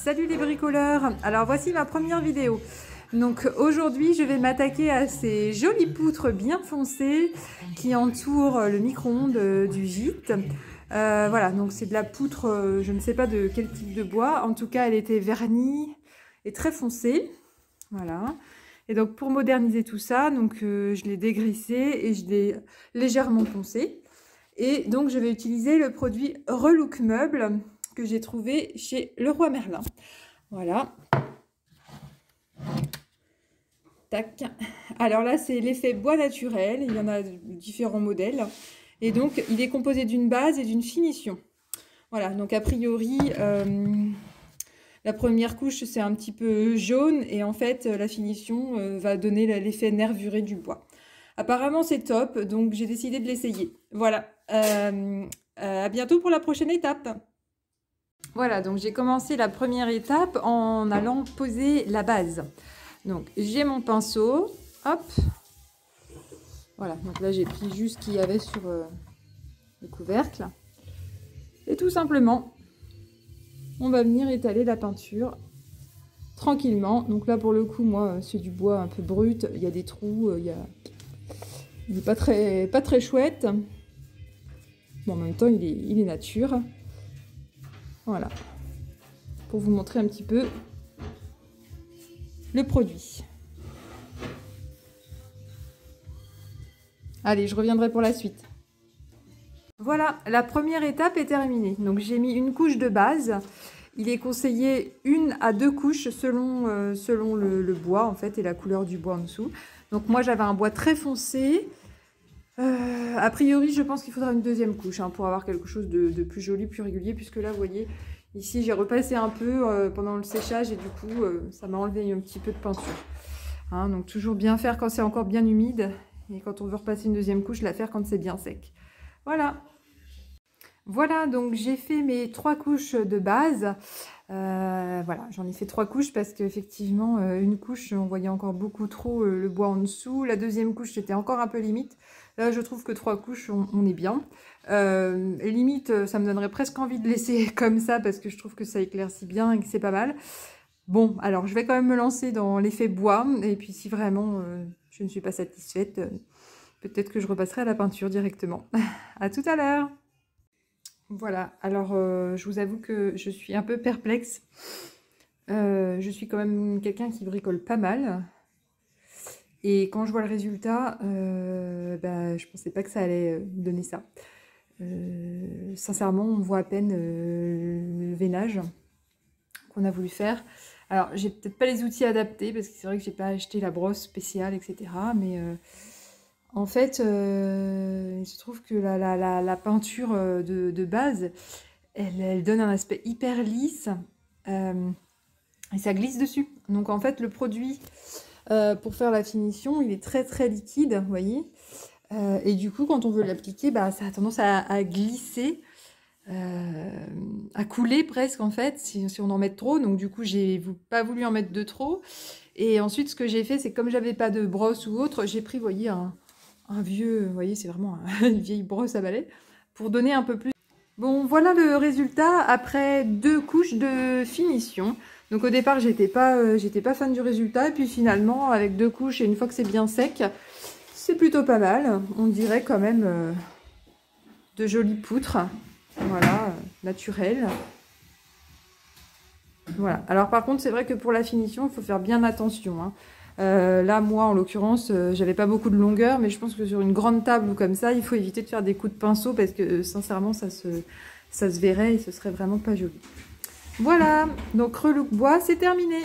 Salut les bricoleurs. Alors voici ma première vidéo. Donc aujourd'hui je vais m'attaquer à ces jolies poutres bien foncées qui entourent le micro-ondes du gîte. Voilà, donc c'est de la poutre, je ne sais pas de quel type de bois. En tout cas elle était vernie et très foncée. Voilà. Et donc pour moderniser tout ça, donc je l'ai dégraissé et je l'ai légèrement poncé. Et donc je vais utiliser le produit Relook Meuble que j'ai trouvé chez Leroy Merlin. Voilà. Tac. Alors là, c'est l'effet bois naturel. Il y en a différents modèles. Et donc, il est composé d'une base et d'une finition. Voilà. Donc, a priori, la première couche, c'est un petit peu jaune. Et en fait, la finition va donner l'effet nervuré du bois. Apparemment, c'est top. Donc, j'ai décidé de l'essayer. Voilà. À bientôt pour la prochaine étape. Voilà, donc j'ai commencé la première étape en allant poser la base. Donc j'ai mon pinceau, hop. Voilà, donc là j'ai pris juste ce qu'il y avait sur le couvercle. Et tout simplement, on va venir étaler la peinture tranquillement. Donc là pour le coup, moi c'est du bois un peu brut, il y a des trous, il n'est pas très chouette. Bon, en même temps il est nature. Voilà, pour vous montrer un petit peu le produit. Allez, je reviendrai pour la suite. Voilà, la première étape est terminée. Donc j'ai mis une couche de base. Il est conseillé 1 à 2 couches selon le bois en fait et la couleur du bois en dessous. Donc moi j'avais un bois très foncé. A priori, je pense qu'il faudra une deuxième couche pour avoir quelque chose de plus joli, plus régulier, puisque là, vous voyez, ici, j'ai repassé un peu pendant le séchage et du coup, ça m'a enlevé un petit peu de peinture. Donc, toujours bien faire quand c'est encore bien humide et quand on veut repasser une deuxième couche, la faire quand c'est bien sec. Voilà. Voilà, donc j'ai fait mes 3 couches de base. Voilà, j'en ai fait 3 couches parce qu'effectivement, une couche, on voyait encore beaucoup trop le bois en dessous. La deuxième couche, c'était encore un peu limite. Là, je trouve que 3 couches, on est bien. Limite, ça me donnerait presque envie de laisser comme ça parce que je trouve que ça éclaircit bien et que c'est pas mal. Bon, alors je vais quand même me lancer dans l'effet bois. Et puis si vraiment je ne suis pas satisfaite, peut-être que je repasserai à la peinture directement. À tout à l'heure. Voilà, alors je vous avoue que je suis un peu perplexe. Je suis quand même quelqu'un qui bricole pas mal. Et quand je vois le résultat, je pensais pas que ça allait donner ça. Sincèrement, on voit à peine le veinage qu'on a voulu faire. Alors, j'ai peut-être pas les outils adaptés, parce que c'est vrai que j'ai pas acheté la brosse spéciale, etc. Mais en fait, il se trouve que la peinture de base, elle donne un aspect hyper lisse. Et ça glisse dessus. Donc en fait, le produit... pour faire la finition, il est très liquide, vous voyez. Et du coup, quand on veut l'appliquer, ça a tendance à glisser, à couler presque en fait, si on en met trop. Donc du coup, j'ai pas voulu en mettre de trop. Et ensuite, ce que j'ai fait, c'est comme j'avais pas de brosse ou autre, j'ai pris, vous voyez, un vieux, vous voyez, c'est vraiment une vieille brosse à balai, pour donner un peu plus. Bon, voilà le résultat après 2 couches de finition. Donc au départ, j'étais pas fan du résultat. Et puis finalement, avec 2 couches et une fois que c'est bien sec, c'est plutôt pas mal. On dirait quand même de jolies poutres. Voilà, naturelles. Voilà. Alors par contre, c'est vrai que pour la finition, il faut faire bien attention. Là, moi, en l'occurrence, j'avais pas beaucoup de longueur. Mais je pense que sur une grande table ou comme ça, il faut éviter de faire des coups de pinceau. Parce que sincèrement, ça se verrait et ce serait vraiment pas joli. Voilà, donc Relook bois, c'est terminé.